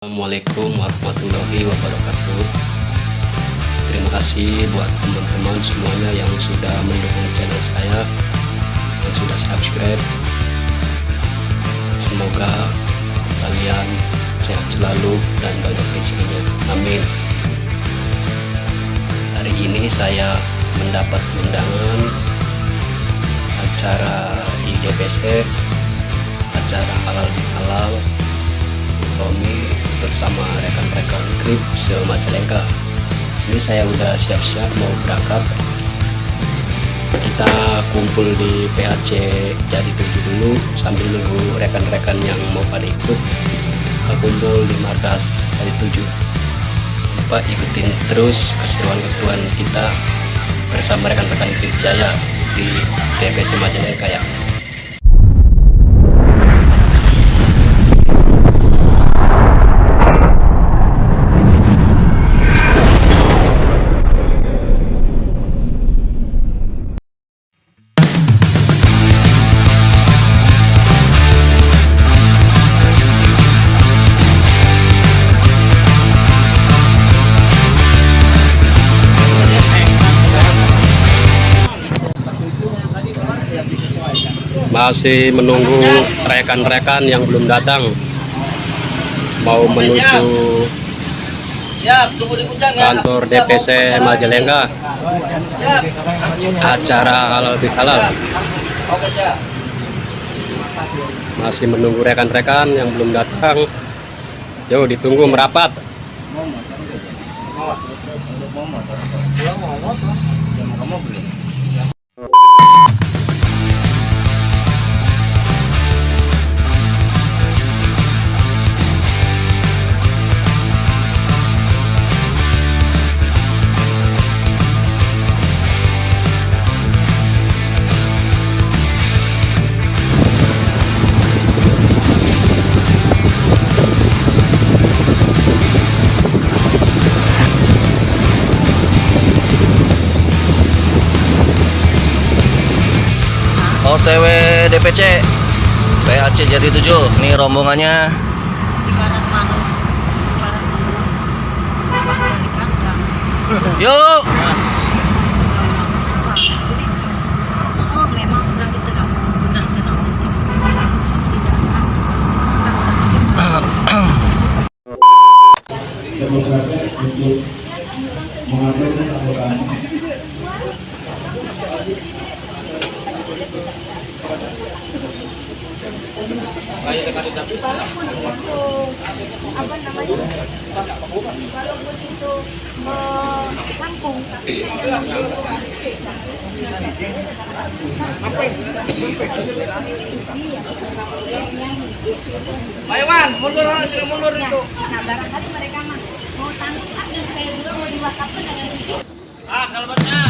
Assalamualaikum warahmatullahi wabarakatuh. Terima kasih buat teman-teman semuanya yang sudah mendukung channel saya, yang sudah subscribe. Semoga kalian sehat selalu dan banyak rezekinya. Amin. Hari ini saya mendapat undangan acara di DPC, acara halal Romi bersama rekan-rekan Grip se-Majalengka. Ini saya udah siap-siap mau berangkat. Kita kumpul di PHC Jadi 7 dulu sambil nunggu rekan-rekan yang mau pada ikut. Kita kumpul di markas Jadi 7. Lupa ikutin terus keseruan-keseruan kita bersama rekan-rekan Grip Jaya di DPC Majalengka ya. Masih menunggu rekan-rekan yang belum datang, mau menuju kantor DPC Majalengka, acara halal bihalal. Masih menunggu rekan-rekan yang belum datang. Yuk ditunggu merapat. OTW DPC PHC Jati 7 nih rombongannya. Ibarat manu, ibarat burung lepas dari kandang. Yuk. Jadi, oh memang kurang kita nggak benar kita apa namanya, walaupun itu mengkampung tapi Ayo Wan, mundur itu. nah barangkali mereka mau tanggung kan saya juga mau diwakafkan dengan itu. Kalau baca.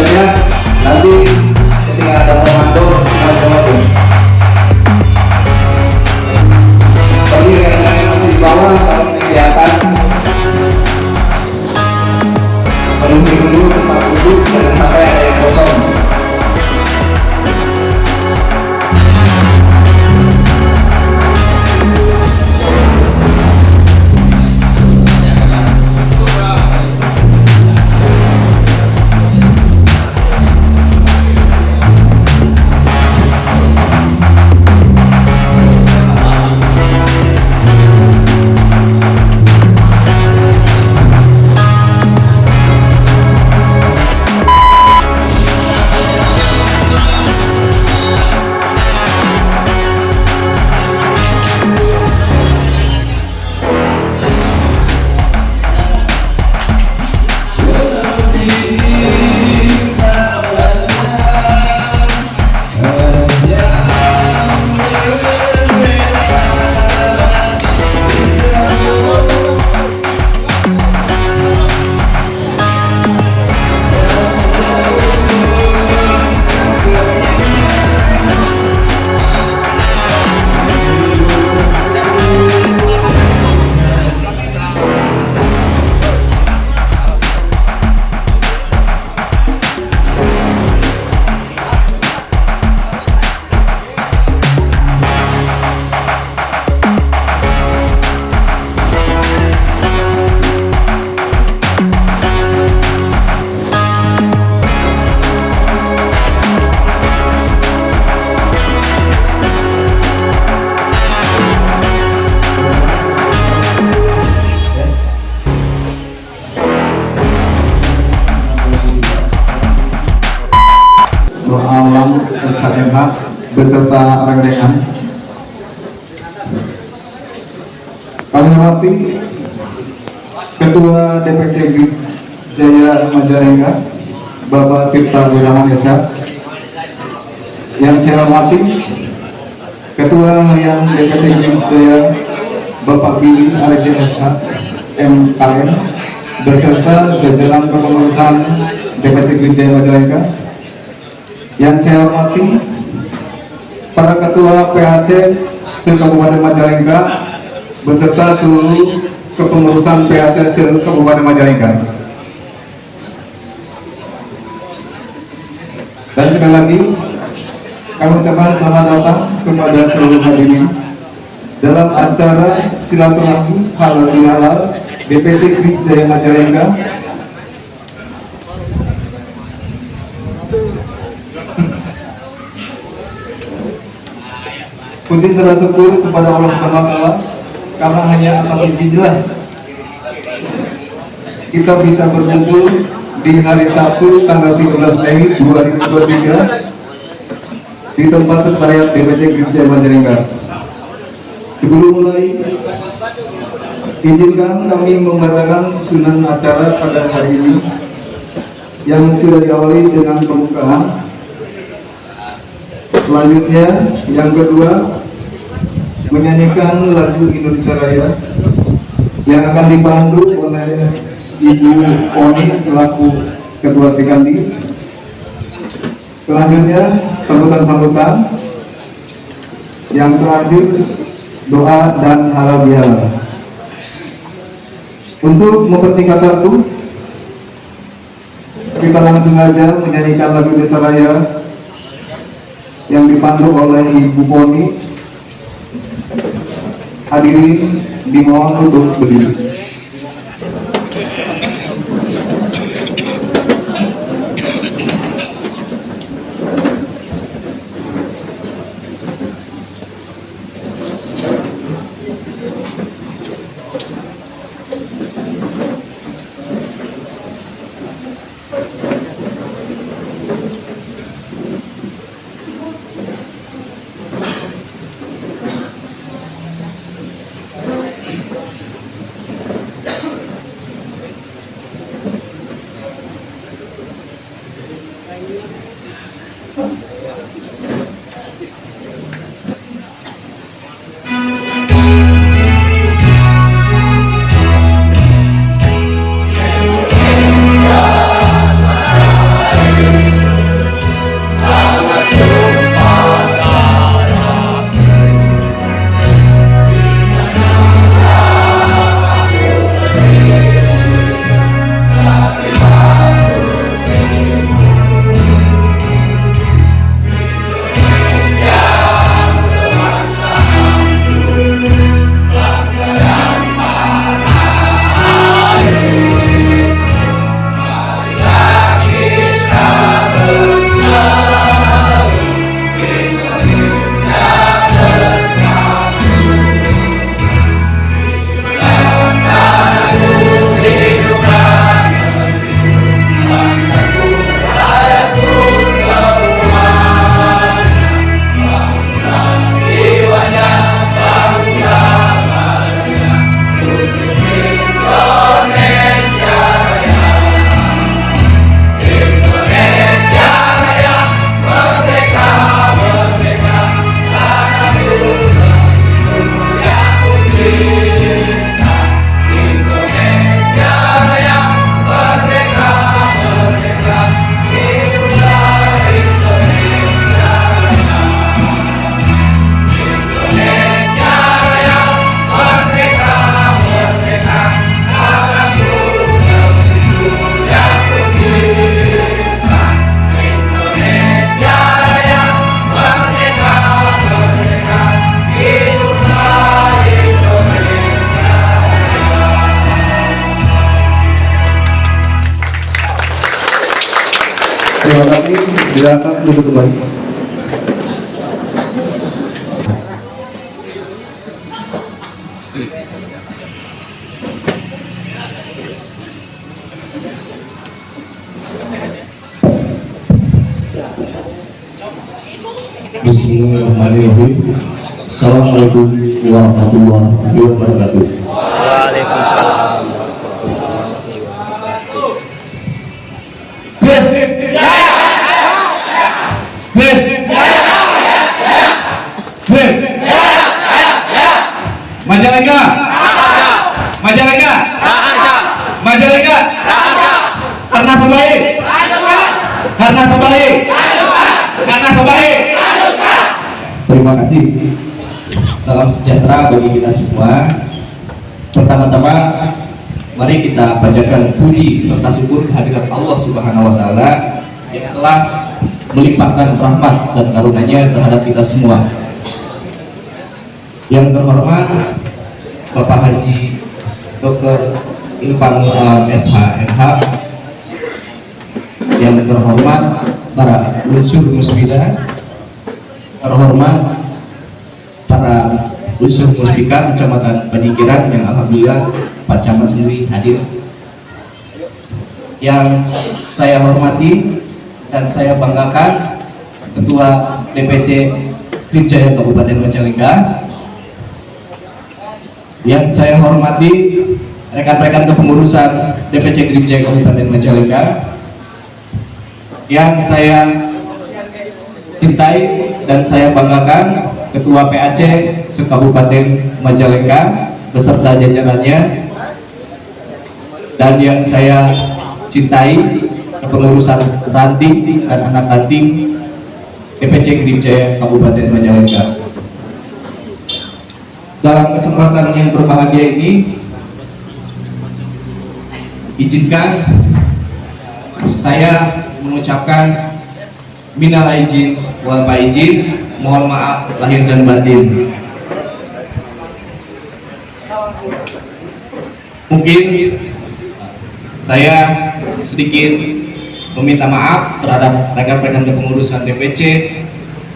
selanjutnya nanti ketika ada komando kita jawabin. Bagi rekan-rekan yang masih di bawah kalau kelihatan penuhi dulu tempat duduk, jangan sampai ada yang kosong. Alam SHMH beserta rangkaian. Kami hormati Ketua DPC Jaya Majalengka Bapak Tirta Wirawan SH, yang saya hormati Ketua Harian DPC Jaya Bapak Billy Arjen SH MKN beserta jajaran kepengurusan DPC Jaya Majalengka. Yang saya hormati para Ketua PHC se-Kabupaten Majalengka beserta seluruh kepengurusan PHC se-Kabupaten Majalengka. Dan sekali lagi kami ucapkan selamat datang kepada seluruh hadirin dalam acara silaturahmi halal bihalal DPC Jaya Majalengka puji serta syukur kepada Allah Subhanahu wa Ta'ala, karena hanya atas izinnya kita bisa berkumpul di hari Sabtu tanggal 13 Mei 2023 di tempat sekretariat DPC Jaya Majalengka. Sebelum mulai, izinkan kami membacakan susunan acara pada hari ini yang sudah diawali dengan pembukaan. Selanjutnya, yang kedua, menyanyikan lagu Indonesia Raya yang akan dipandu oleh Ibu Oni selaku Ketua Sekandi. Selanjutnya, sambutan-sambutan. Yang terakhir, doa dan halal bihalal. Untuk mempersingkat waktu, kita langsung saja menyanyikan lagu Indonesia Raya yang dipandu oleh Ibu Poni. Hadirin dimohon untuk berdiri. Terima kasih. Silakan duduk kembali. Bismillahirrahmanirrahim. Assalamualaikum warahmatullahi wabarakatuh. Waalaikumsalam warahmatullahi wabarakatuh. Majalengka, Majalengka, Majalengka, karena terbaik, karena terbaik, karena terbaik. Terima kasih. Salam sejahtera bagi kita semua. Pertama-tama, mari kita panjatkan puji serta syukur hadirat Allah Subhanahu wa Ta'ala yang telah melimpahkan rahmat dan karunia-Nya terhadap kita semua. Yang terhormat Bapak Haji Dr. Irfanul Alam SH.MH, yang terhormat para unsur musbidah, terhormat para unsur musbika Kecamatan Panyingkiran yang alhamdulillah Pak Camat sendiri hadir. Yang saya hormati dan saya banggakan Ketua DPC Krimjaya Kabupaten Majalengka. Yang saya hormati rekan-rekan kepengurusan DPC Krimjaya Kabupaten Majalengka. Yang saya cintai dan saya banggakan Ketua PAC se-Kabupaten Majalengka beserta jajarannya. Dan yang saya cintai kepengurusan ranting dan anak ranting DPC Krimjaya Kabupaten Majalengka. Dalam kesempatan yang berbahagia ini, izinkan saya mengucapkan minal aidin wal faizin, mohon maaf lahir dan batin. Mungkin saya sedikit meminta maaf terhadap rekan-rekan kepengurusan DPC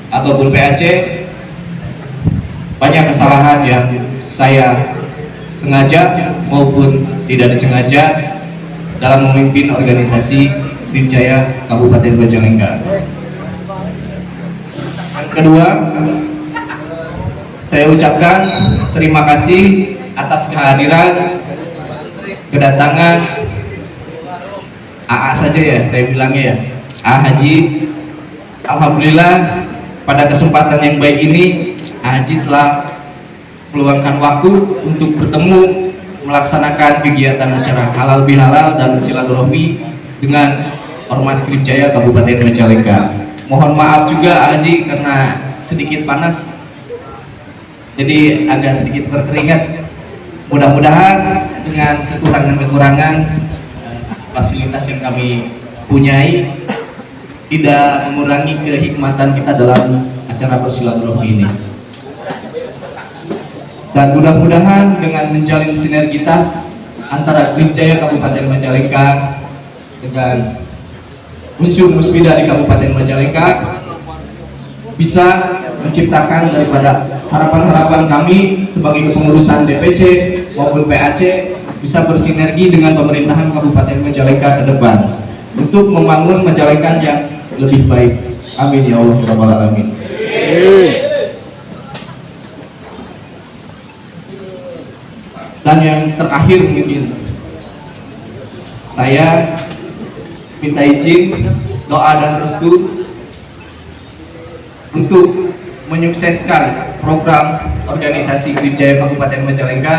ataupun PAC. Banyak kesalahan yang saya sengaja maupun tidak disengaja dalam memimpin organisasi Krimjaya Kabupaten Majalengka. Yang kedua, saya ucapkan terima kasih atas kehadiran, kedatangan AA saja ya, saya bilangnya ya, AA Haji. Alhamdulillah pada kesempatan yang baik ini Haji telah meluangkan waktu untuk bertemu, melaksanakan kegiatan acara halal bihalal dan silaturahmi dengan Ormas Krimjaya Kabupaten Majalengka. Mohon maaf juga Haji karena sedikit panas, jadi agak sedikit berkeringat. Mudah-mudahan dengan kekurangan-kekurangan fasilitas yang kami punyai tidak mengurangi kehikmatan kita dalam acara bersilaturahmi ini. Dan mudah-mudahan dengan menjalin sinergitas antara Krimjaya Kabupaten Majalengka dengan unsur musbidah di Kabupaten Majalengka bisa menciptakan daripada harapan-harapan kami sebagai kepengurusan DPC maupun PAC bisa bersinergi dengan pemerintahan Kabupaten Majalengka ke depan untuk membangun Majalengka yang lebih baik. Amin ya Allah rabbal alamin. Dan yang terakhir mungkin saya minta izin doa dan restu untuk menyukseskan program organisasi Krimjaya Kabupaten Majalengka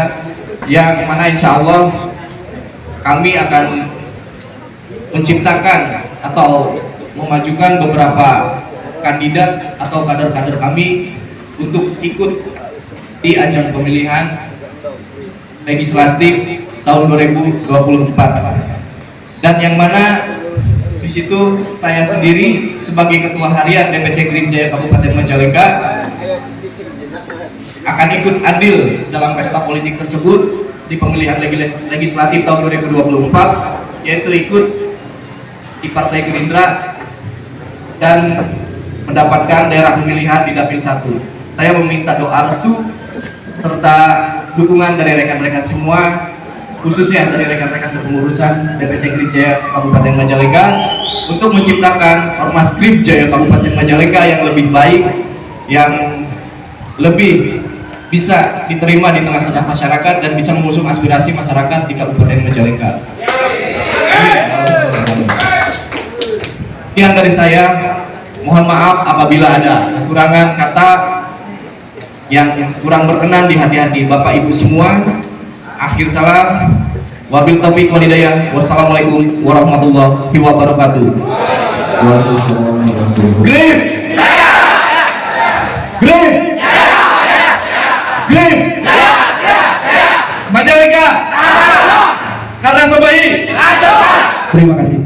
yang mana insya Allah kami akan menciptakan atau memajukan beberapa kandidat atau kader-kader kami untuk ikut di ajang pemilihan legislatif tahun 2024, dan yang mana di situ saya sendiri sebagai ketua harian DPC Krimjaya Kabupaten Majalengka akan ikut andil dalam pesta politik tersebut di pemilihan legislatif tahun 2024, yaitu ikut di Partai Gerindra dan mendapatkan daerah pemilihan di Dapil 1. Saya meminta doa restu serta dukungan dari rekan-rekan semua, khususnya dari rekan-rekan kepengurusan DPC Grip Jaya Kabupaten Majalengka untuk menciptakan Ormas Grip Jaya Kabupaten Majalengka yang lebih baik, yang lebih bisa diterima di tengah-tengah masyarakat dan bisa mengusung aspirasi masyarakat di Kabupaten Majalengka. Sekian dari saya, mohon maaf apabila ada kekurangan kata yang kurang berkenan di hati-hati Bapak Ibu semua. Akhir salam, wabil taufiq wal hidayah. Wassalamualaikum warahmatullahi wabarakatuh. Grip! Grip! Grip! Majalengka! Karena terbaik! Terima kasih.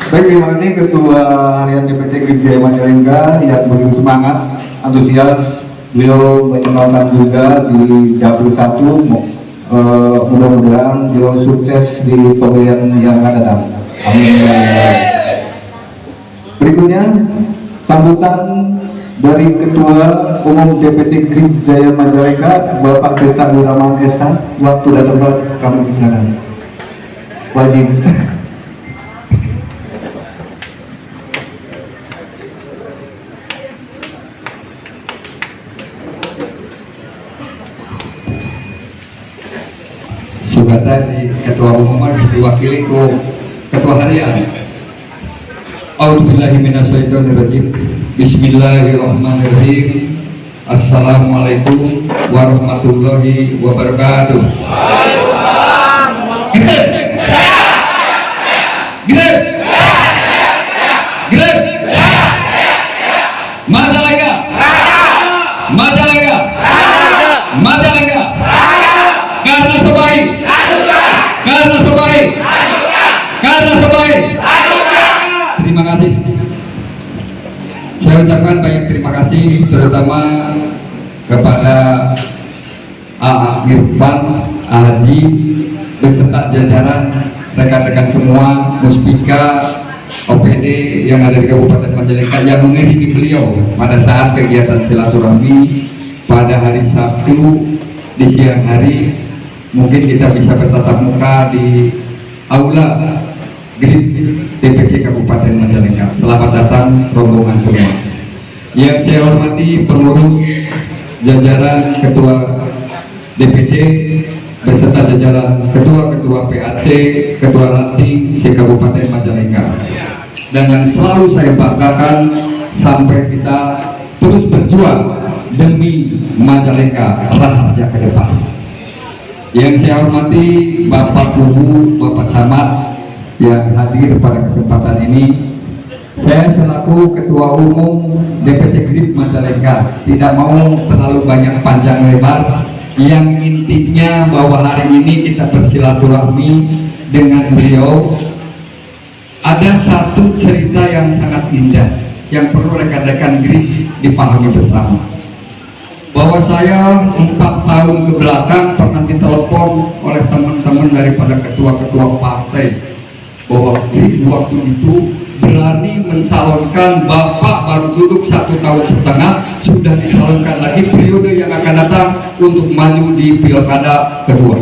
Baik, terima kasih Ketua Harian DPC Grip Jaya Majalengka yang begitu semangat, antusias. Beliau menyenangkan juga di Dapil 1. Mudah-mudahan beliau sukses di pemilihan yang akan datang. Amin. Berikutnya sambutan dari Ketua Umum DPC Grip Jaya Majalengka, Bapak Deta Wiraman SH. Waktu dan tempat kami persilakan. Wajib. Tadi Ketua Umum harus diwakili ku Ketua Harian. A'udzubillahi minasyaitonirrajim. Bismillahirrahmanirrahim. Assalamualaikum warahmatullahi wabarakatuh. Grip! Grip! Grip! Majalengka! Majalengka! Majalengka! Karena sebaik, karena sebaik, karena sebaik. Terima kasih. Saya ucapkan banyak terima kasih, terutama kepada A. Irfan, A. Haji, beserta jajaran rekan-rekan semua, Muspika, OPD yang ada di Kabupaten Majalengka yang mengiringi beliau pada saat kegiatan silaturahmi pada hari Sabtu di siang hari. Mungkin kita bisa bertatap muka di aula Grip DPC Kabupaten Majalengka. Selamat datang rombongan semua. Yang saya hormati pengurus jajaran Ketua DPC beserta jajaran Ketua-Ketua PAC, Ketua Ranting se-Kabupaten Majalengka. Dan yang selalu saya banggakan sampai kita terus berjuang demi Majalengka raharja ke depan. Yang saya hormati Bapak Kubu, Bapak Camat yang hadir pada kesempatan ini. Saya selaku Ketua Umum DPC Grip Majalengka tidak mau terlalu banyak panjang lebar. Yang intinya bahwa hari ini kita bersilaturahmi dengan beliau. Ada satu cerita yang sangat indah yang perlu rekan-rekan Grip dipahami bersama. Bahwa saya 4 tahun ke belakang pernah ditelepon oleh teman-teman daripada ketua-ketua partai bahwa Grip waktu itu berani mencalonkan Bapak baru duduk 1 tahun setengah sudah dicalonkan lagi periode yang akan datang untuk maju di pilkada kedua.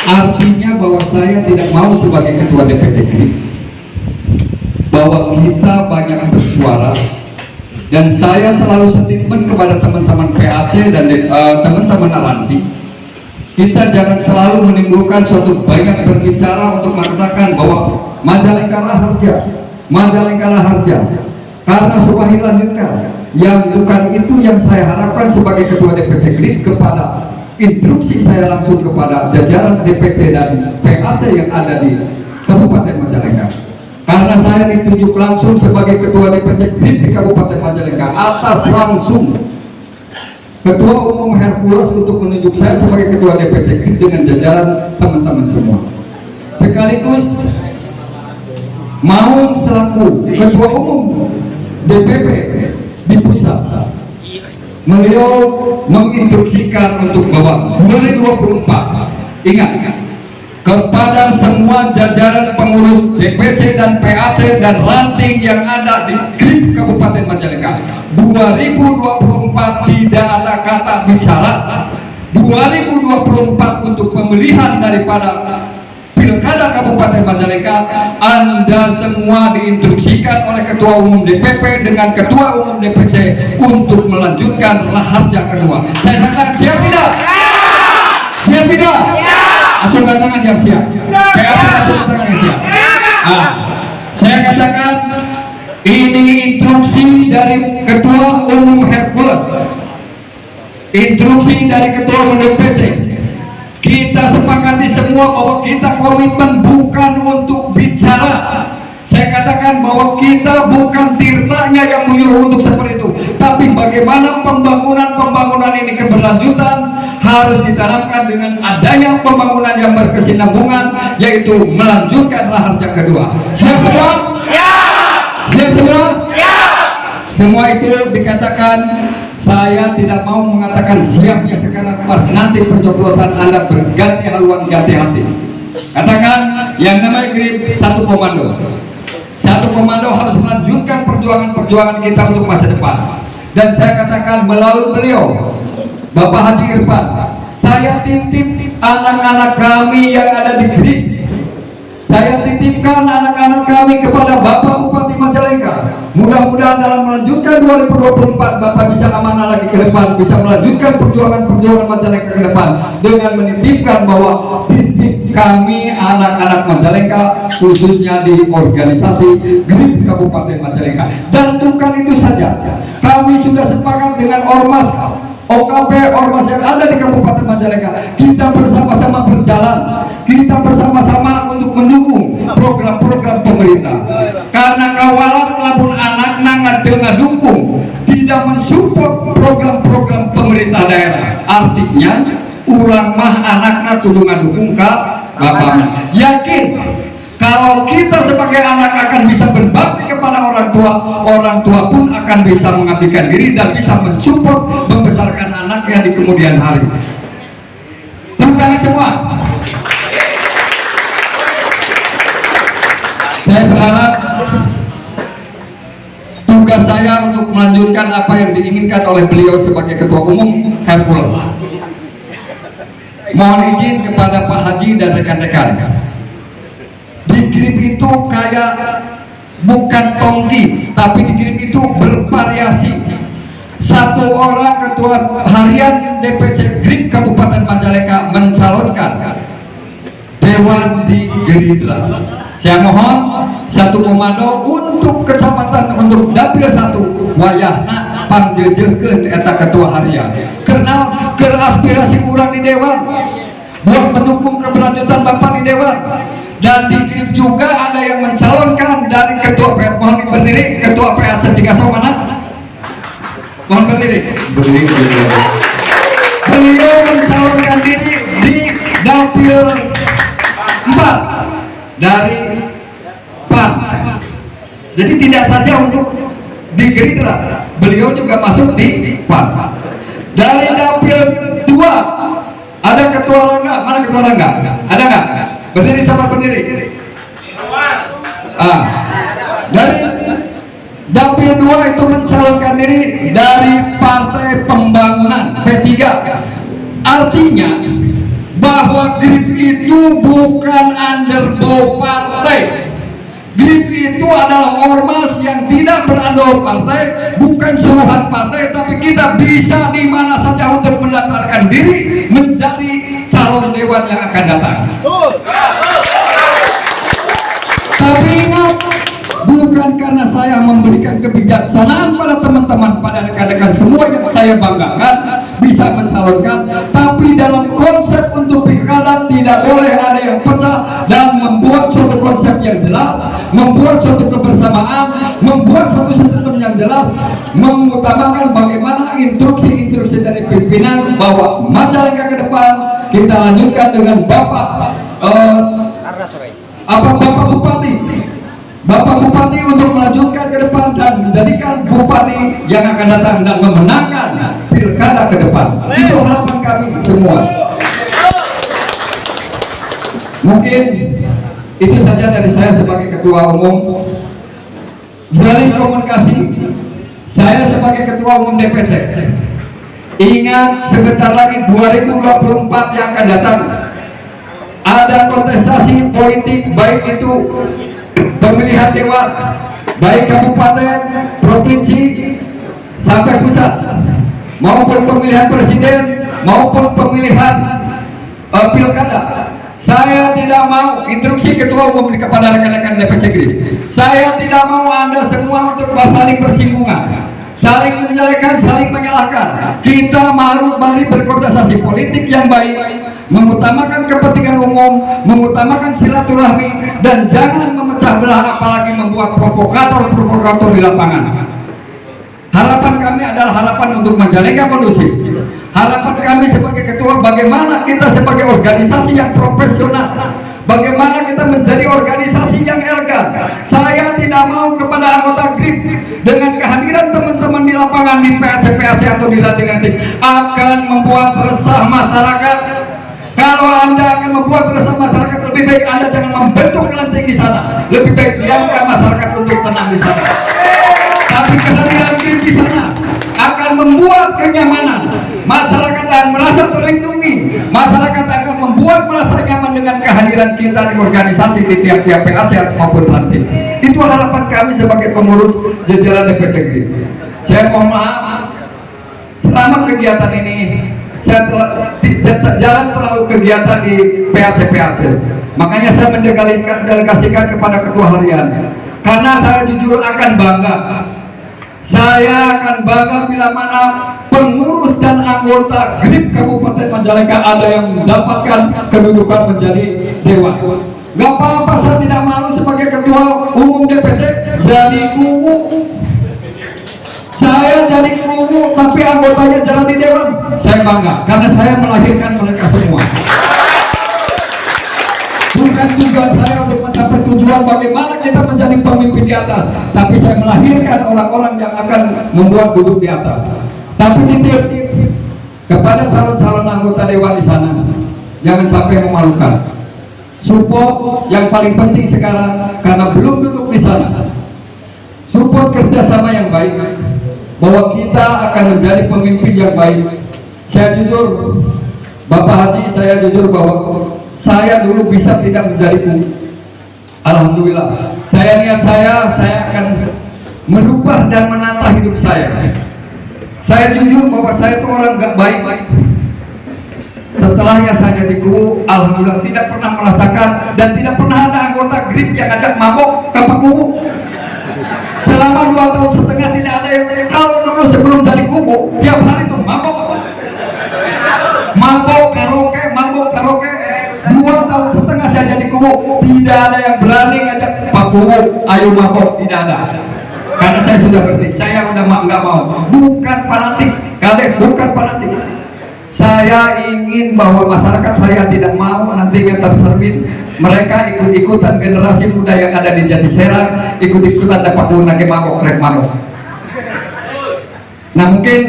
Artinya bahwa saya tidak mau sebagai ketua DPC Grip bahwa kita banyak bersuara. Dan saya selalu statement kepada teman-teman PAC dan teman-teman Aranti, kita jangan selalu menimbulkan suatu banyak berbicara untuk mengatakan bahwa Majalengka harja, Majalengka harja. Karena sebuah lanjutkan, yang bukan itu yang saya harapkan sebagai ketua DPC Grip kepada instruksi saya langsung kepada jajaran DPC dan PAC yang ada di Kabupaten Majalengka. Karena saya ditunjuk langsung sebagai Ketua DPC Grip di Kabupaten Majalengka atas langsung Ketua Umum Hercules untuk menunjuk saya sebagai Ketua DPC Grip dengan jajaran teman-teman semua. Sekaligus mau selaku Ketua Umum DPP di pusat beliau menginstruksikan untuk bahwa 2024 ingat kepada semua jajaran pengurus DPC dan PAC dan ranting yang ada di GRIP Kabupaten Majalengka, 2024 tidak ada kata bicara. 2024 untuk pemilihan daripada Pilkada Kabupaten Majalengka, Anda semua diinstruksikan oleh Ketua Umum DPP dengan Ketua Umum DPC untuk melanjutkan raharja kedua. Saya katakan siap tidak? Siap tidak? Acungkan tangan yang siap. Acungkan tangan yang siap. Saya katakan ini instruksi dari Ketua Umum Hercules, instruksi dari Ketua Umum DPC. Kita sepakati semua bahwa kita komitmen bukan untuk bicara. Saya katakan bahwa kita bukan tirtanya yang menyuruh untuk seperti itu, tapi bagaimana pembangunan ini keberlanjutan harus ditanamkan dengan adanya pembangunan yang berkesinambungan, yaitu melanjutkan raharja kedua. Siap semua? Siap semua? Semua itu dikatakan. Saya tidak mau mengatakan siapnya sekarang, pas nanti pencoblosan Anda berganti haluan ganti hati. Katakan yang namanya GRIP satu komando. Satu komando harus melanjutkan perjuangan kita untuk masa depan. Dan saya katakan melalui beliau, Bapak Haji Irfan, saya titip anak-anak kami yang ada di GRIP. Saya titipkan anak-anak kami kepada Bapak Bupati Majalengka. Mudah-mudahan dalam melanjutkan 2024 Bapak bisa amanah lagi ke depan, bisa melanjutkan perjuangan Majalengka ke depan dengan menitipkan bahwa titip kami anak-anak Majalengka khususnya di organisasi GRIP Kabupaten Majalengka. Dan bukan itu saja, kami sudah sepakat dengan ormas OKP ormas yang ada di Kabupaten Majalengka. Kita bersama-sama berjalan, kita bersama-sama untuk mendukung program-program pemerintah. Karena kawalan labun anak nangat dengan dukung tidak mensupport program-program pemerintah daerah. Artinya urang mah anaknya kudu ngadukung ka bapaknya. Yakin kalau kita sebagai anak akan bisa berbakti kepada orang tua pun akan bisa mengabdikan diri dan bisa mensupport membesarkan anaknya di kemudian hari. Tepuk tangan semua. Saya berharap tugas saya untuk melanjutkan apa yang diinginkan oleh beliau sebagai Ketua Umum Hercules. Mohon izin kepada Pak Haji dan rekan-rekan. Di GRIP itu kayak bukan tongki, tapi di GRIP itu bervariasi. Satu orang ketua harian DPC GRIP Kabupaten Majalengka mencalonkan Dewan di Gerindra. Saya mohon satu komando untuk kecamatan, untuk dapil 1 wayahna pangjejengkeun eta ketua harian. Karena aspirasi kurang di Dewan buat mendukung keberlanjutan Bapak di Dewan. Dan di GRIP juga ada yang mencalonkan dari ketua PAC. Mohon berdiri, ketua PAC Cigaso mana? Mohon berdiri. Beliau mencalonkan diri di dapil 4 dari PAN. Jadi tidak saja untuk di Gerindra, beliau juga masuk di PAN. Dari dapil 2 ada ketua Rangga. Mana ketua Rangga? Ada nggak? Berdiri, sama berdiri. Dari dapil 2 itu mencalonkan diri dari Partai Pembangunan P3. Artinya bahwa GRIP itu bukan underbow partai. GRIP itu adalah ormas yang tidak berandor partai, bukan suruhan partai, tapi kita bisa di mana saja untuk mendaftarkan diri menjadi calon dewan yang akan datang. Tapi ingat, bukan karena saya memberikan kebijaksanaan pada teman-teman, pada rekan-rekan semua yang saya banggakan bisa mencalonkan, tapi dalam konsep untuk pilkada tidak boleh ada yang pecah, dan membuat suatu konsep yang jelas, membuat suatu kebersamaan, membuat suatu sistem yang jelas, mengutamakan bagaimana instruksi-instruksi dari pimpinan bahwa Majalengka ke depan kita lanjutkan dengan Bapak Bapak Bupati Bapak Bupati untuk melanjutkan ke depan dan menjadikan Bupati yang akan datang dan memenangkan pilkada ke depan. Itu harapan kami semua. Mungkin itu saja dari saya sebagai Ketua Umum. Jalin komunikasi, saya sebagai Ketua Umum DPC. Ingat, sebentar lagi 2024 yang akan datang, ada kontestasi politik, baik itu pemilihan dewan, baik kabupaten, provinsi, sampai pusat, maupun pemilihan presiden, maupun pemilihan pilkada. Saya tidak mau, instruksi Ketua Umum kepada rekan-rekan DPC GRIP, saya tidak mau Anda semua untuk saling bersinggungan, saling menjelekan, saling menyalahkan. Kita mari berkontestasi politik yang baik, mengutamakan kepentingan umum, mengutamakan silaturahmi, dan jangan memecah belah, apalagi membuat provokator-provokator di lapangan. Harapan kami adalah harapan untuk Majalengka kondusif. Harapan kami sebagai ketua, bagaimana kita sebagai organisasi yang profesional, bagaimana kita menjadi organisasi yang elegan. Saya tidak mau kepada anggota GRIP dengan kehadiran teman-teman di lapangan, di PAC atau di ranting-ranting akan membuat resah masyarakat. Kalau Anda akan membuat resah masyarakat, lebih baik Anda jangan membentuk ranting di sana. Lebih baik diamkan masyarakat untuk tenang di sana. Tapi kehadiran GRIP di sana akan membuat kenyamanan. Masyarakat akan merasa terlindungi. Masyarakat akan membuat merasa nyaman dengan kehadiran kita di organisasi di tiap-tiap PAC maupun ranting. Itu harapan kami sebagai pengurus jajaran DPC GRIP. Saya mohon maaf, selama kegiatan ini saya jarang terlalu kegiatan di PAC. Makanya saya mendelegasikan kepada ketua harian. Karena saya jujur akan bangga. Saya akan bangga bila mana pengurus dan anggota GRIP Kabupaten Majalengka ada yang mendapatkan kedudukan menjadi dewan. Gak apa-apa, saya tidak malu sebagai ketua umum DPC jadi kubu. Saya jadi kubu tapi anggotanya jalan di dewan. Saya bangga karena saya melahirkan mereka semua. Bukan tugas saya untuk mencapai tujuan bagaimana kita menjadi pemimpin di atas, tapi saya melahirkan orang-orang yang akan membuat duduk di atas. Tapi titip kepada calon-calon anggota dewan di sana, jangan sampai memalukan. Support yang paling penting sekarang, karena belum duduk di sana. Support kerjasama yang baik, bahwa kita akan menjadi pemimpin yang baik. Saya jujur, Bapak Haji, saya jujur bahwa saya dulu bisa tidak menjadi kubu. Alhamdulillah. Saya niat saya akan merubah dan menata hidup saya. Saya jujur bahwa saya itu orang gak baik. Setelahnya saya jadi kubu, alhamdulillah tidak pernah merasakan dan tidak pernah ada anggota GRIP yang ajak mabok ke kubu. Selama 2 tahun setengah tidak ada yang, kalau dulu sebelum jadi kubu, tiap hari itu mabok. Mabok karaoke. 2 tahun setengah saya jadi kubu, tidak ada yang berani ngajak Pak Kubu, ayo mabok, tidak ada. Karena saya sudah berhenti, saya udah nggak mau. Bukan fanatik, bukan fanatik. Saya ingin bahwa masyarakat saya tidak mau nantinya tercermin. Mereka ikut-ikutan generasi muda yang ada di Jatiserang, ikut-ikutan dapat lagi mabok. Nah mungkin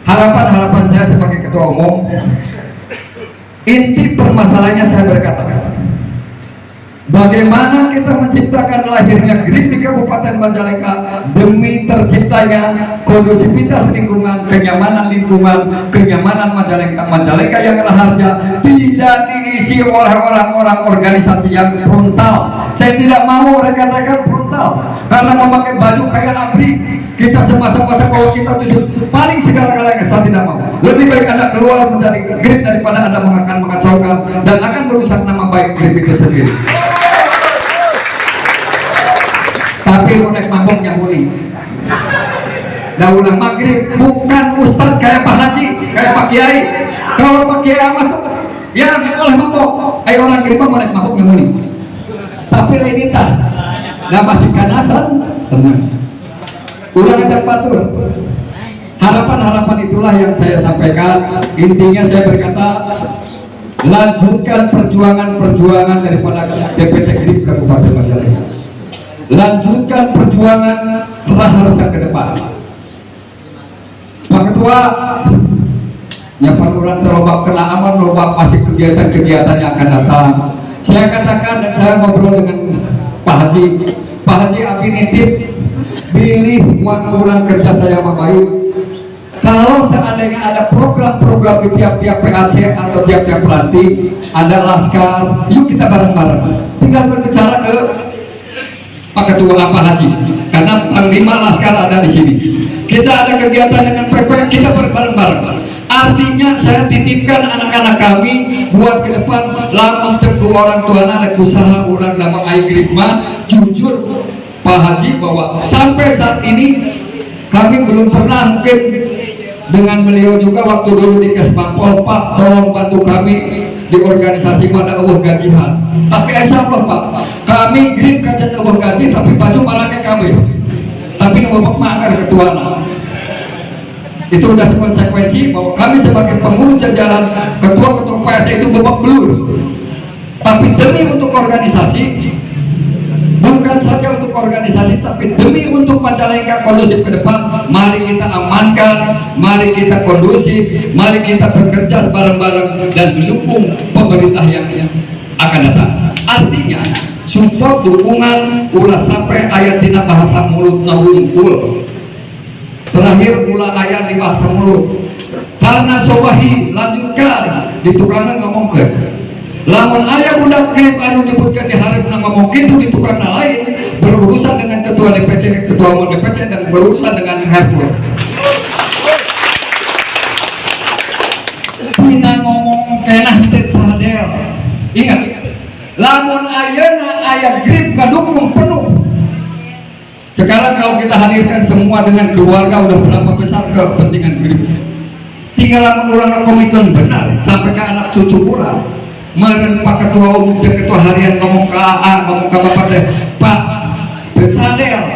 harapan saya sebagai ketua umum, inti permasalahannya saya berkata, bagaimana kita menciptakan lahirnya GRIP di Kabupaten Majalengka demi terciptanya kondusivitas lingkungan, kenyamanan lingkungan, kenyamanan Majalengka yang raharja, tidak diisi oleh orang-orang organisasi yang frontal. Saya tidak mau rekan-rekan frontal karena memakai baju kayak ABRI. Kita semasa-masa bahwa kita itu paling segala-galanya, saya tidak mau. Lebih baik Anda keluar dari GRIP daripada Anda akan mengacaukan dan akan merusak nama baik GRIP itu sendiri. Tapi unek maboknya muni. Daulah maghrib bukan ustaz kayak Pak Haji, kayak Pak Kiai. Kalau Pak Kiai amat tuh, ya boleh mabok. Ayo orang GRIP unek maboknya muni. Tapi Lenita, nggak masih kanasan, senang. Ulang ajak batur. Harapan-harapan itulah yang saya sampaikan. Intinya saya berkata, lanjutkan perjuangan daripada DPC GRIP Kabupaten Majalengka. lanjutkan perjuangan Raharsa ke depan. Pak Ketua, ya Pak Lurah terlobak kena aman, lobak masih kegiatan-kegiatan yang akan datang. Saya katakan dan saya ngobrol dengan Pak Haji. Pak Haji Abi nitip, pilih buat orang kerja saya baik. Kalau seandainya ada program-program di tiap-tiap PAC atau tiap-tiap pelatih, ada laskar, yuk kita bareng-bareng. Tinggal berbicara ke Pak Ketua Pak Haji, karena Panglima Laskar ada di sini. Kita ada kegiatan dengan PP, kita bareng-bareng. Artinya saya titipkan anak-anak kami buat ke depan, lamun teguh orang tua ada usaha orang lama Aigripma, jujur Pak Haji bahwa sampai saat ini kami belum pernah mungkin dengan beliau juga waktu dulu di Kesbangpol, Pak tolong bantu kami di organisasi pada Allah gajihan. Tapi insya Allah Pak, kami grip kajian Allah gaji tapi baju malah kayak kami. Tapi nomor makan ketua. Itu udah konsekuensi bahwa kami sebagai pengurus jajaran ketua-ketua PAC itu babak belur. Tapi demi untuk organisasi, bukan saja untuk organisasi, tapi demi untuk Majalengka kondusif ke depan, mari kita amankan, mari kita kondusif, mari kita bekerja bareng-bareng dan mendukung pemerintah yang akan datang. Artinya, support dukungan ulah sampai ayat dina bahasa mulut nawungkul. Terakhir ulah ayat di bahasa mulut. Karena sobahi lanjutkan di tukangan ngomongkan. Lamun ayah budak grip anu disebutkan di hari ngomong itu di tukang lain berurusan dengan ketua DPC, ketua umum DPC dan berurusan dengan Hercules. Pina ngomong kenah teh sadel. Ingat, lamun ayah grip kadukung penuh. Sekarang kalau kita hadirkan semua dengan keluarga udah berapa besar kepentingan grip. Tinggal lamun orang komitmen benar sampai ke anak cucu kurang. Meren Pak Ketua Umum dan Ketua Harian ngomong ke AA, ngomong ke Bapak teh, Pak bersadel,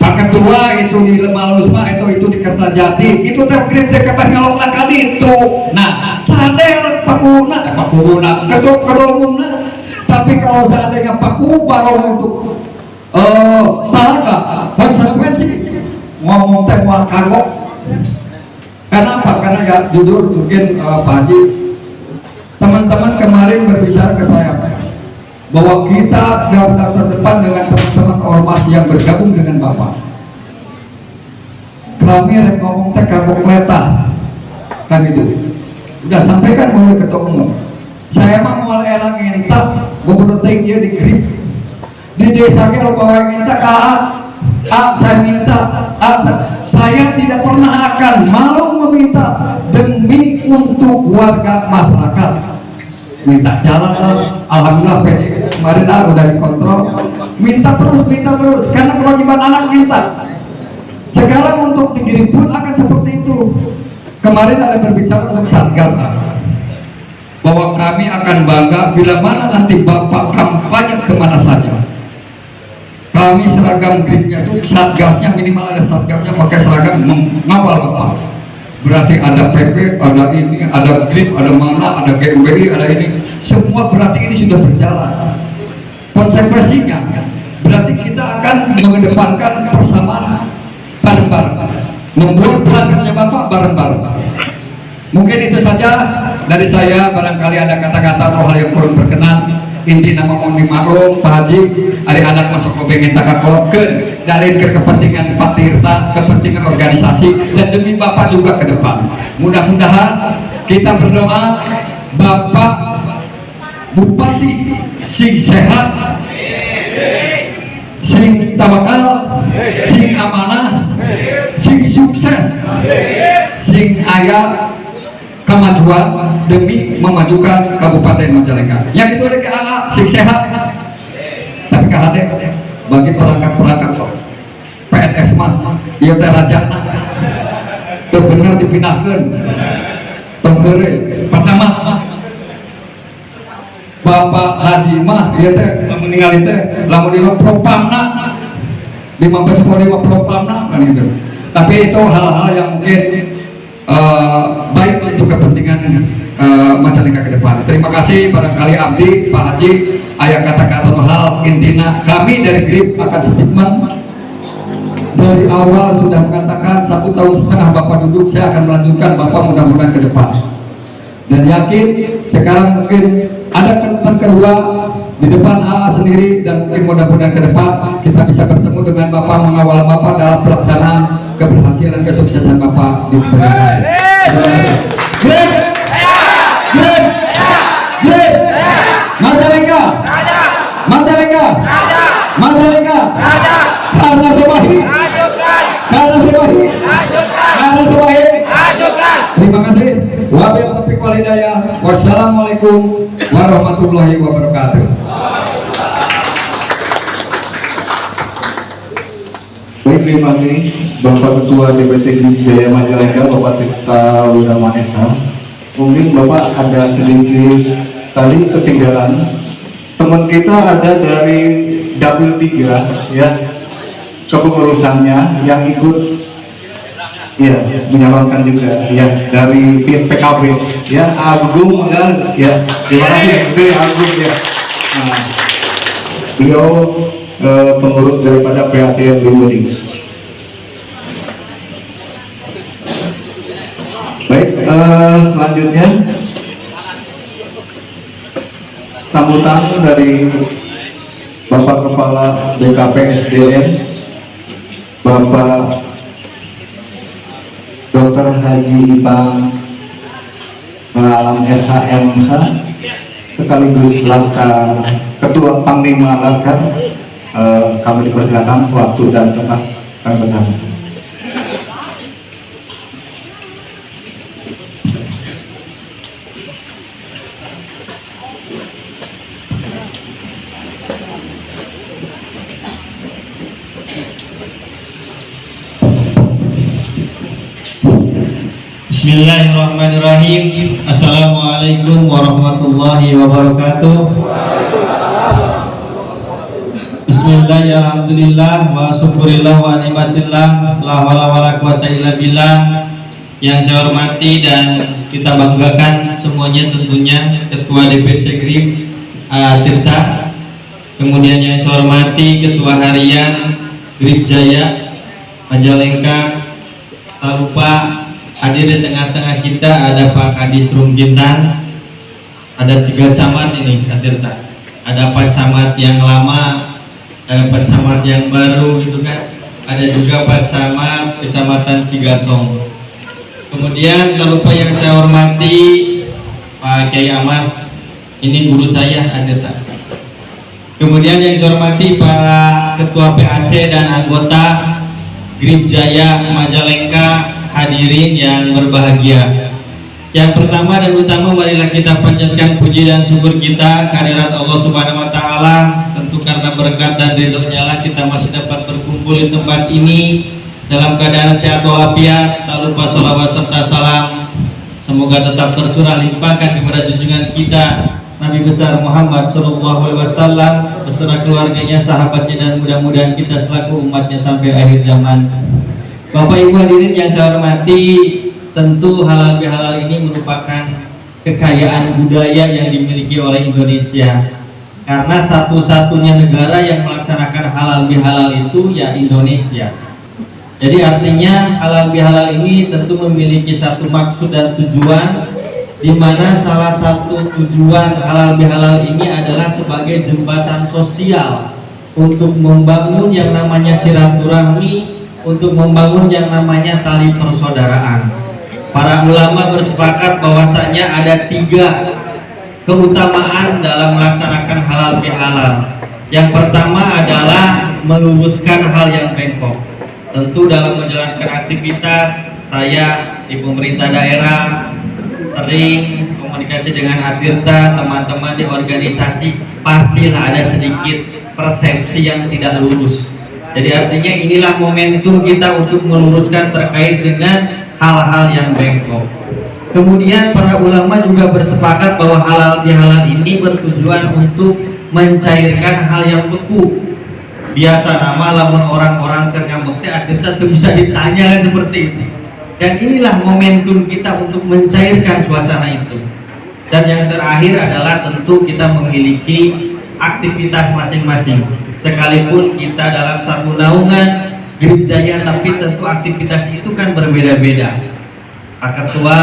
Pak Ketua itu di Lemalusma itu di Kertajati, itu teh grip teh kapan ngalok kali itu. Nah, sadel Pak Kuruna, Ketua Umumna. Tapi kalau seandainya Pak Kubarong untuk talaga, konsekuensi ngomong teh war kagok. Kenapa? Karena ya jujur mungkin Pak Haji, teman-teman kemarin berbicara ke saya bahwa kita garda terdepan dengan teman-teman ormas yang bergabung dengan Bapak. Kami yang ngomong teh kagok letah kan itu. Udah sampaikan oleh Ketua Umum. Saya mah mau elang entah gubernur dia di grip. Di desa ke bawa minta ke saya minta saya tidak pernah akan malu meminta demi untuk warga masyarakat minta jalan. Alhamdulillah kemarin udah dikontrol, minta terus karena kewajiban anak minta. Sekarang untuk dikirim pun akan seperti itu. Kemarin ada berbicara untuk Satgas bahwa kami akan bangga bila mana nanti Bapak kampanye kemana saja. Kami seragam gripnya itu satgasnya minimal ada satgasnya pakai seragam mengawal Bapak. Berarti ada PP, ada ini, ada grip, ada mana, ada GUBI, ada ini. Semua berarti ini sudah berjalan. Konsekuensinya berarti kita akan mengedepankan persamaan bareng-bareng. Membuat berangkatnya Bapak bareng-bareng. Mungkin itu saja dari saya. Barangkali ada kata-kata atau hal yang kurang berkenan. Inti nama Mondi Maklum, Pak Haji, ada anak masuk ke pengen takakologen, dalin ke kepentingan Pak Tirta, kepentingan organisasi, dan demi Bapak juga ke depan. Mudah-mudahan kita berdoa Bapak Bupati sing sehat, sing tawakal, sing amanah, sing sukses, sing ayah kemajuan demi memajukan Kabupaten Majalengka. Yang itu ada ke AA, sing sehat, tapi KHD bagi perangkat-perangkat PNS mah, iya teh raja, itu benar dipindahkan, tenggere, pertama Bapak Haji mah, iya teh meninggal itu, lamun di propamna, di Mabes Polri propamna kan gitu. Tapi itu hal-hal yang mungkin baik untuk kepentingan Majalengka ke depan. Terima kasih. Barangkali Abdi, Pak Haji, ayah kata-kata mahal intinya kami dari GRIP akan statement. Dari awal sudah mengatakan 1,5 tahun Bapak duduk, saya akan melanjutkan Bapak mudah-mudahan ke depan. Dan yakin sekarang mungkin ada kesempatan kedua di depan AA sendiri, dan mungkin mudah-mudahan ke depan kita bisa bertemu dengan Bapak, mengawal Bapak dalam pelaksanaan keberhasilan kesuksesan Bapak di pemerintahan. GRIP! GRIP! GRIP! Majalengka! Majalengka! Majalengka! Karena Sebahi! Karena Sebahi! Karena Sebahi! Terima kasih. Wabillahi taufiq wal hidayah. Wassalamualaikum warahmatullahi wabarakatuh. Baik, terima kasih Bapak Ketua DPC Grid Jaya Majalengka, Bapak Tirta Wirama Esa. Mungkin Bapak ada sedikit tadi ketinggalan. Teman kita ada dari Dapil 3 ya, kepengurusannya yang ikut ya menyalurkan juga ya dari PKB ya, Agung kan ya. Terima kasih Agung ya. Nah, beliau pengurus daripada PAC Limuding. Baik, selanjutnya sambutan dari Bapak Kepala BKP SDM Bapak Dr. Haji Ipang Alam SHMH sekaligus Laskar, Ketua Panglima Laskar. Kami dipersilakan waktu dan tempat kami bersama. Bismillahirrahmanirrahim. Assalamualaikum warahmatullahi wabarakatuh. Bismillahirrahmanirrahim. Alhamdulillah wa syukurillah wa nikmatillah, la haula wala quwata illa billah. Yang saya hormati dan kita banggakan semuanya tentunya Ketua DPC GRIP Tirta, kemudian yang saya hormati Ketua Harian GRIP Jaya Majalengka. Tak lupa hadir di tengah-tengah kita ada Pak Kadis Rumkintan. Ada 3 camat ini Kak Tirta. Ada Pak Camat yang lama, ada Pak Camat yang baru gitu kan. Ada juga Pak Camat Kecamatan Cigasong. Kemudian tak lupa yang saya hormati Pak Kiai Amas, ini guru saya Kak Tirta. Kemudian yang saya hormati para Ketua PAC dan anggota GRIP Jaya Majalengka, hadirin yang berbahagia. Yang pertama dan utama, marilah kita panjatkan puji dan syukur kita kehadirat Allah Subhanahu wa taala. Tentu karena berkat dan ridhonya lah kita masih dapat berkumpul di tempat ini dalam keadaan sehat walafiat. Tak lupa sholawat serta salam semoga tetap tercurah limpahkan kepada junjungan kita Nabi besar Muhammad SAW beserta keluarganya, sahabatnya, dan mudah-mudahan kita selaku umatnya sampai akhir zaman. Bapak Ibu hadirin yang saya hormati, tentu halal bihalal ini merupakan kekayaan budaya yang dimiliki oleh Indonesia. Karena satu-satunya negara yang melaksanakan halal bihalal itu ya Indonesia. Jadi artinya halal bihalal ini tentu memiliki satu maksud dan tujuan, di mana salah satu tujuan halal bihalal ini adalah sebagai jembatan sosial untuk membangun yang namanya silaturahmi, untuk membangun yang namanya tali persaudaraan. Para ulama bersepakat bahwasanya ada 3 keutamaan dalam melaksanakan halal bihalal. Yang pertama adalah meluruskan hal yang bengkok. Tentu dalam menjalankan aktivitas saya di pemerintah daerah sering komunikasi dengan Atirta, teman-teman di organisasi, pastilah ada sedikit persepsi yang tidak lurus. Jadi artinya inilah momentum kita untuk meluruskan terkait dengan hal-hal yang bengkok. Kemudian para ulama juga bersepakat bahwa halal bihalal ini bertujuan untuk mencairkan hal yang beku. Biasa nama lamun orang-orang tergamuk Atirta tuh bisa ditanya kan seperti itu. Dan inilah momentum kita untuk mencairkan suasana itu. Dan yang terakhir adalah tentu kita memiliki aktivitas masing-masing. Sekalipun kita dalam satu naungan Grip Jaya, tapi tentu aktivitas itu kan berbeda-beda. Pak Ketua,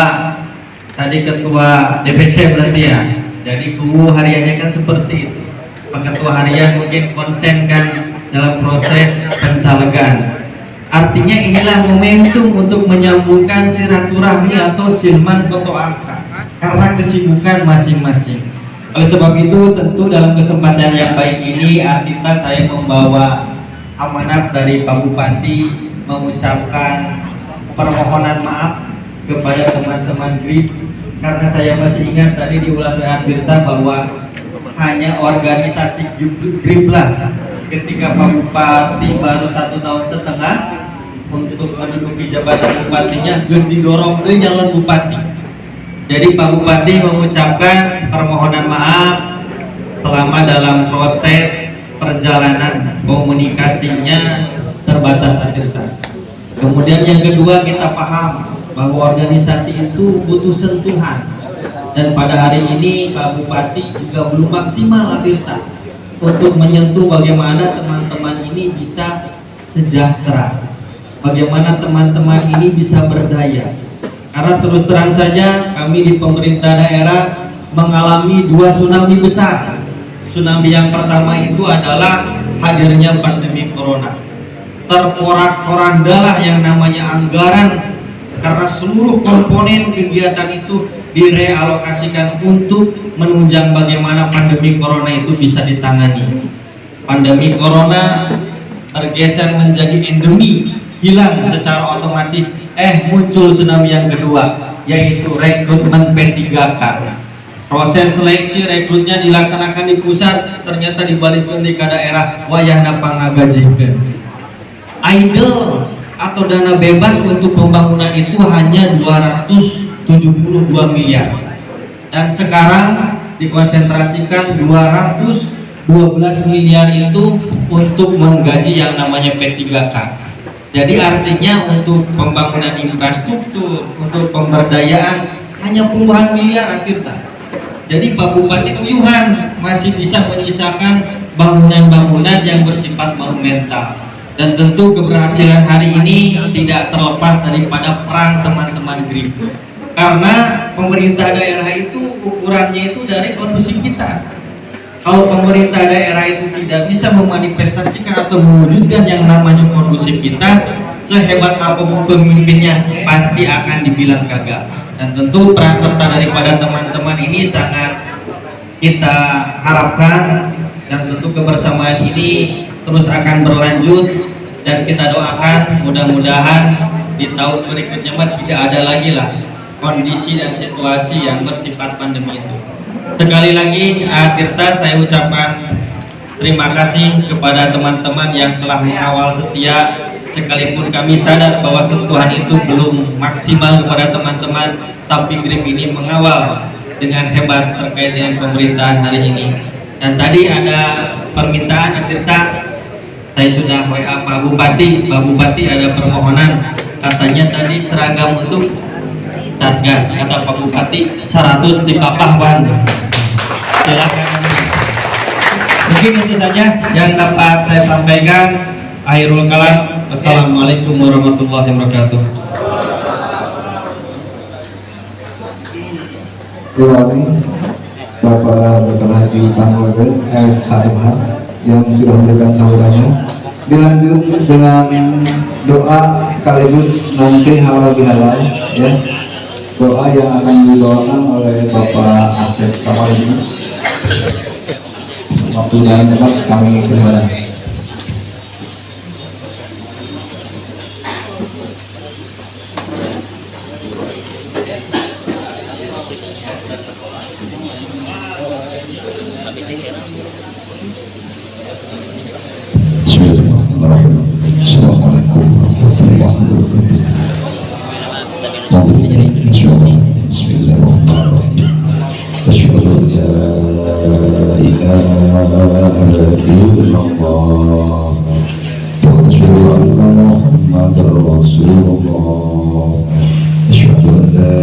tadi Ketua DPC berarti ya, jadi kubu hariannya kan seperti itu. Pak Ketua harian mungkin konsen kan dalam proses pencalegan. Artinya inilah momentum untuk menyambungkan silaturahmi atau silman foto angka karena kesibukan masing-masing. Oleh sebab itu tentu dalam kesempatan yang baik ini artinya saya membawa amanat dari Pak Bupati mengucapkan permohonan maaf kepada teman-teman Grip, karena saya masih ingat tadi di ulasan Tirta bahwa hanya organisasi Grip lah ketika Pak Bupati baru 1,5 tahun untuk menduduki jabatan bupatinya terus didorong ke calon bupati. Jadi Pak Bupati mengucapkan permohonan maaf selama dalam proses perjalanan komunikasinya terbatas Tirta. Kemudian yang kedua, kita paham bahwa organisasi itu butuh sentuhan, dan pada hari ini Pak Bupati juga belum maksimal Tirta untuk menyentuh bagaimana teman-teman ini bisa sejahtera, bagaimana teman-teman ini bisa berdaya. Karena terus terang saja kami di pemerintah daerah mengalami 2 tsunami besar. Tsunami yang pertama itu adalah hadirnya pandemi corona. Terporak-porandalah yang namanya anggaran, karena seluruh komponen kegiatan itu direalokasikan untuk menunjang bagaimana pandemi corona itu bisa ditangani. Pandemi corona tergeser menjadi endemi, hilang secara otomatis. Muncul tsunami yang kedua, yaitu rekrutmen P3K. Proses seleksi rekrutnya dilaksanakan di pusat, ternyata dibalikkan di daerah wayahna pangagajikeun. Idle atau dana bebas untuk pembangunan itu hanya 272 miliar, dan sekarang dikonsentrasikan 212 miliar itu untuk menggaji yang namanya P3K. Jadi artinya untuk pembangunan infrastruktur, untuk pemberdayaan hanya puluhan miliar Tirta. Jadi Pak Bupati uyuhan masih bisa menyisakan bangunan-bangunan yang bersifat monumental. Dan tentu keberhasilan hari ini tidak terlepas daripada peran teman-teman Grip. Karena pemerintah daerah itu ukurannya itu dari kondusivitas. Kalau pemerintah daerah itu tidak bisa memanifestasikan atau mewujudkan yang namanya kondusivitas, sehebat apapun pemimpinnya pasti akan dibilang gagal. Dan tentu peran serta daripada teman-teman ini sangat kita harapkan, dan tentu kebersamaan ini terus akan berlanjut, dan kita doakan mudah-mudahan di tahun berikutnya tidak ada lagi lah kondisi dan situasi yang bersifat pandemi itu. Sekali lagi Tirta, saya ucapkan terima kasih kepada teman-teman yang telah mengawal setia, sekalipun kami sadar bahwa sentuhan itu belum maksimal kepada teman-teman, tapi Grip ini mengawal dengan hebat terkait dengan pemerintahan hari ini. Dan tadi ada permintaan Tirta, saya sudah WA Pak Bupati ada permohonan, katanya tadi seragam untuk Satgas, kata Pak Bupati 100 di Kapahwan. Silakan. Mungkin itu saja yang dapat saya sampaikan. Akhirul kalam. Wassalamualaikum warahmatullahi wabarakatuh. Terima kasih Bapak Dr. Haji Panglawin SHMH yang sudah memberikan sambutannya. Dilanjut dengan doa sekaligus nanti halal bihalal, ya. Doa yang akan dibawakan oleh Bapak Asep Kamarudin. Waktu dan tempat kami persilakan. Assalamualaikum warahmatullahi wabarakatuh. Bismillahirrahmanirrahim. Asyhadu an la ilaha illallah wa asyhadu anna Muhammadar Rasulullah. Asyhadu an la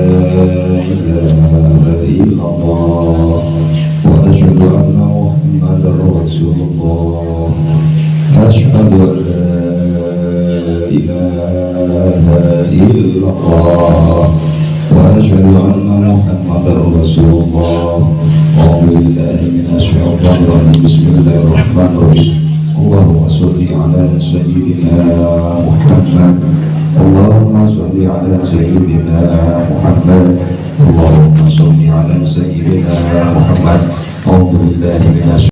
ilaha illallah Bismillahirrahmanirrahim. Allahumma sholli ala sayyidina Muhammad. Allahumma sholli ala sayyidina Muhammad. Allahumma sholli ala sayyidina Muhammad. A'udzu billahi minasy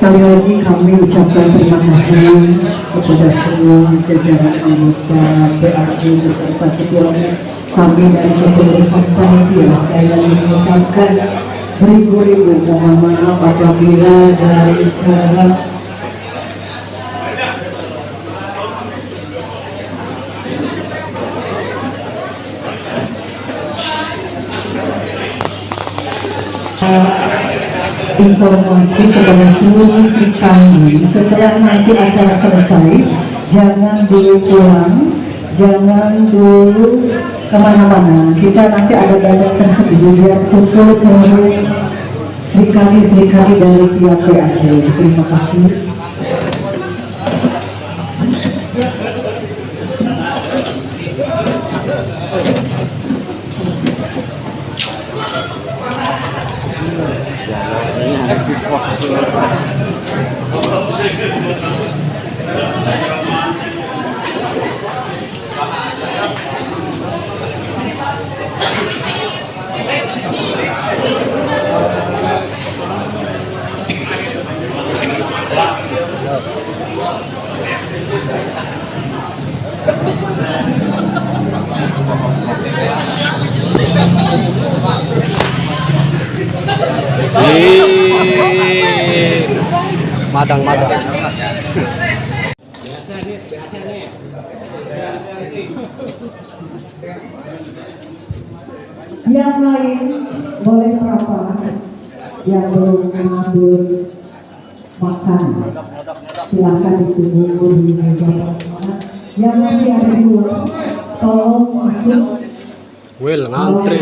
Sekali lagi kami ucapkan terima kasih kepada semua jajaran anggota PAC beserta setiap kami dari kepengurusan panitia. Saya ingin mengucapkan beribu-ribu mohon maaf apabila dari cara informasi kepada seluruh kami setelah nanti acara selesai, jangan dulu pulang, jangan dulu kemana-mana. Kita nanti ada banyak tersebut biar kumpul seluruh serikali dari pihak PAC. Terima kasih. Madang-madang. Yang lain boleh merapat, yang belum mengambil makan silahkan ditunggu di meja makan. Yang masih ada di luar tolong masuk. Will ngantri.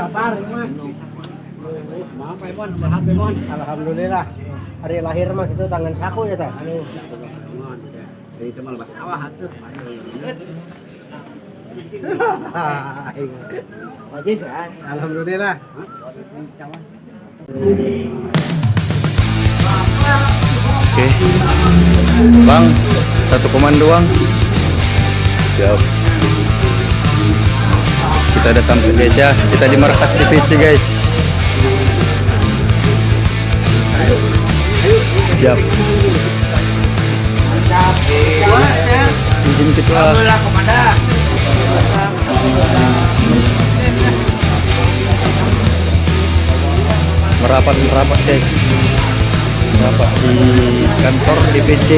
kabar, Mas. Maaf, Pak Mon, sehat, Pak Mon. Alhamdulillah. Hari lahir mah itu tangan saku ya, Teh. Aduh, itu mah lepas sawah atuh. Bagus kan? Alhamdulillah. Oke. Bang, satu komando, Bang. Siap. Kita udah sampai guys ya. Kita di markas DPC guys. Siap. Izin ketua. Alhamdulillah, Komandan. Merapat guys. Merapat di kantor DPC.